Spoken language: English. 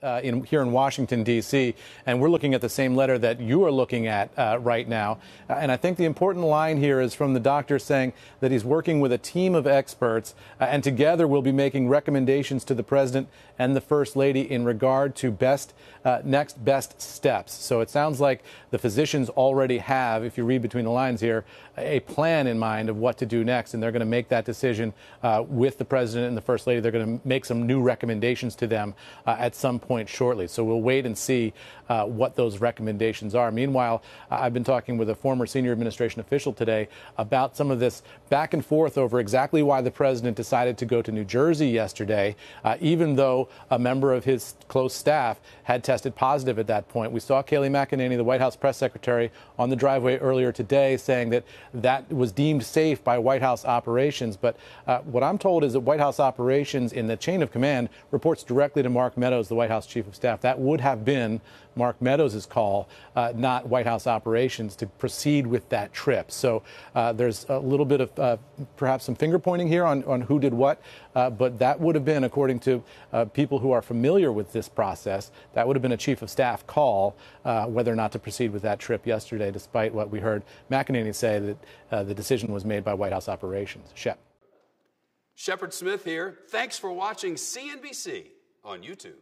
Here in Washington, D.C., and we're looking at the same letter that you are looking at right now. And I think the important line here is from the doctor saying that he's working with a team of experts, and together we'll be making recommendations to the president and the first lady in regard to next best steps. So it sounds like the physicians already have, if you read between the lines here, a plan in mind of what to do next, and they're going to make that decision with the president and the first lady. They're going to make some new recommendations to them at some point shortly. So we'll wait and see what those recommendations are. Meanwhile, I've been talking with a former senior administration official today about some of this back and forth over exactly why the president decided to go to New Jersey yesterday, even though a member of his close staff had tested positive at that point. We saw Kayleigh McEnany, the White House press secretary, on the driveway earlier today saying that that was deemed safe by White House operations. But what I'm told is that White House operations in the chain of command reports directly to Mark Meadows, the White House chief of staff. That would have been Mark Meadows' call, not White House operations, to proceed with that trip. So there's a little bit of perhaps some finger pointing here on who did what, but that would have been, according to people who are familiar with this process, that would have been a chief of staff call whether or not to proceed with that trip yesterday, despite what we heard McEnany say that the decision was made by White House operations. Shep. Shepard Smith here. Thanks for watching CNBC on YouTube.